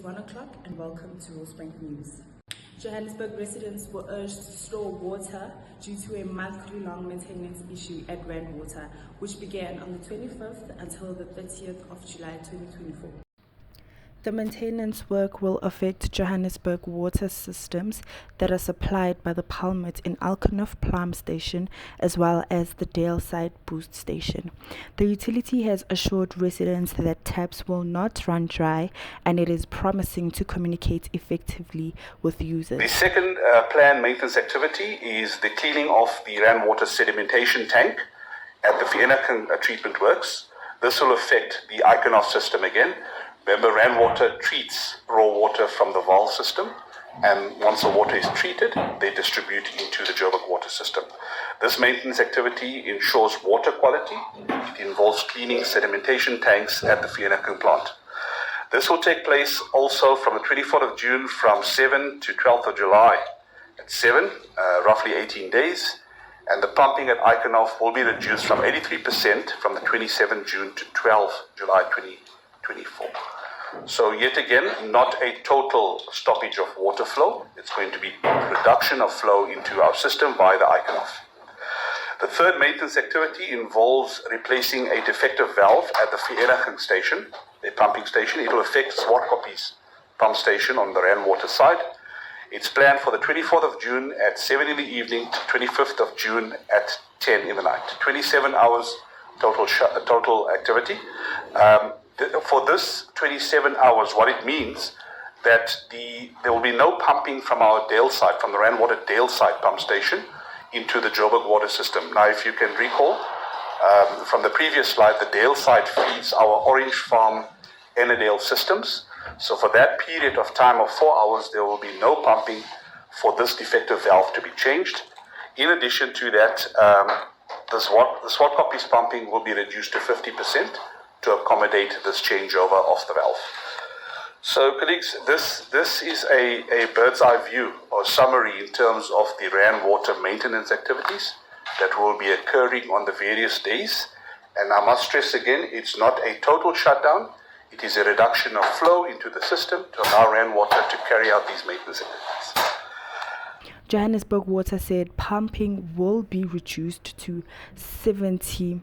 1 o'clock and welcome to Rosebank News. Johannesburg residents were urged to store water due to a monthly-long maintenance issue at Rand Water, which began on the 25th until the 30th of July 2024. The maintenance work will affect Johannesburg water systems that are supplied by the Palmet in Alkenough Plum Station as well as the Daleside Boost Station. The utility has assured residents that taps will not run dry and it is promising to communicate effectively with users. The second planned maintenance activity is the cleaning of the Rand Water sedimentation tank at the Viennaken treatment works. This will affect the Alkenough system again. Remember, Rand Water treats raw water from the valve system, and once the water is treated, they distribute into the Joburg water system. This maintenance activity ensures water quality. It involves cleaning sedimentation tanks at the Viennaken plant. This will take place also from the 24th of June from 7 to 12th of July at 7, roughly 18 days. And the pumping at Alkenough will be reduced from 83% from the 27th June to 12th July 2024. So yet again, not a total stoppage of water flow. It's going to be reduction of flow into our system via the Alkenough. The third maintenance activity involves replacing a defective valve at the Viennaken station, a pumping station. It will affect Swartkoppies pump station on the Rand Water side. It's planned for the 24th of June at 7 in the evening to 25th of June at 10 in the night. 27 hours total activity. For this 27 hours, what it means that there will be no pumping from our Daleside, from the Rand Water Daleside pump station into the Joburg water system. Now, if you can recall from the previous slide, the Daleside feeds our Orange Farm Ennerdale systems. So for that period of time of 4 hours, there will be no pumping for this defective valve to be changed. In addition to that, the Swartkoppies pumping will be reduced to 50%. To accommodate this changeover of the valve. So, colleagues, this is a bird's eye view or summary in terms of the Rand Water maintenance activities that will be occurring on the various days. And I must stress again, it's not a total shutdown. It is a reduction of flow into the system to allow Rand Water to carry out these maintenance activities. Johannesburg Water said pumping will be reduced to 76%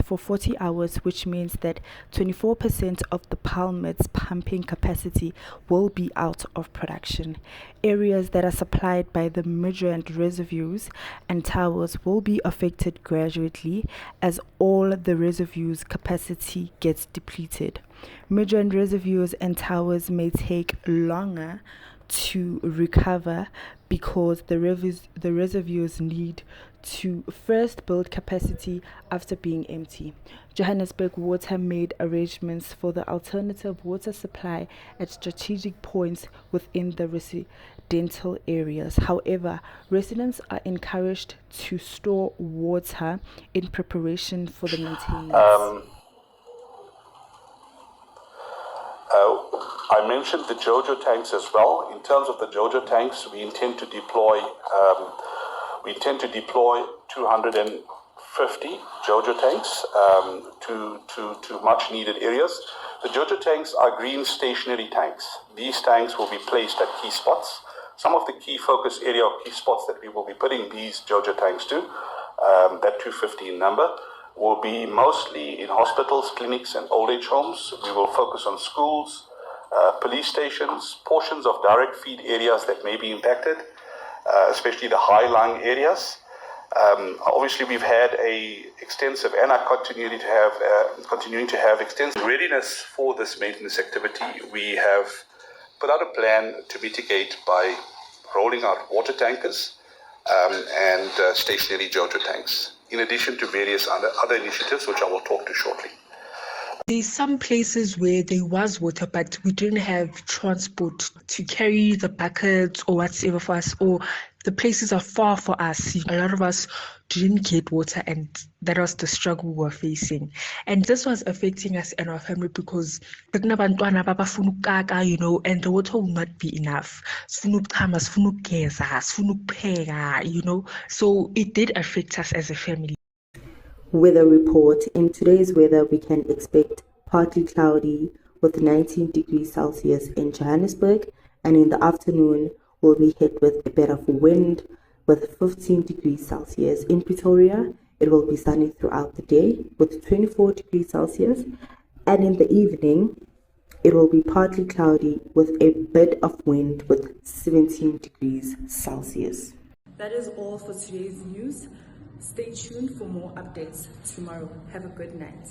for 40 hours, which means that 24% of the Palmet's pumping capacity will be out of production. Areas that are supplied by the Midrand reservoirs and towers will be affected gradually as all the reservoirs' capacity gets depleted. Midrand reservoirs and towers may take longer to recover because the reservoirs need to first build capacity after being empty. Johannesburg Water made arrangements for the alternative water supply at strategic points within the residential areas. However, residents are encouraged to store water in preparation for the maintenance. I mentioned the JoJo tanks as well. In terms of the JoJo tanks, we intend to deploy 250 JoJo tanks to much needed areas. The JoJo tanks are green stationary tanks. These tanks will be placed at key spots. Some of the key focus area or key spots that we will be putting these JoJo tanks to, that 250 in number, will be mostly in hospitals, clinics, and old age homes. We will focus on schools, police stations, portions of direct feed areas that may be impacted, especially the high-lying areas. Obviously, we've had a extensive, and are continuing to have extensive readiness for this maintenance activity. We have put out a plan to mitigate by rolling out water tankers and stationary JoJo tanks, in addition to various other initiatives, which I will talk to shortly. There's some places where there was water, but we didn't have transport to carry the buckets or whatever for us, or the places are far for us. A lot of us didn't get water, and that was the struggle we were facing. And this was affecting us and our family because, and the water will not be enough. So it did affect us as a family. Weather report. In today's weather, we can expect partly cloudy with 19 degrees Celsius in Johannesburg, and in the afternoon will be hit with a bit of wind with 15 degrees Celsius. In Pretoria, it will be sunny throughout the day with 24 degrees Celsius, and in the evening, it will be partly cloudy with a bit of wind with 17 degrees Celsius. That is all for today's news. Stay tuned for more updates tomorrow. Have a good night.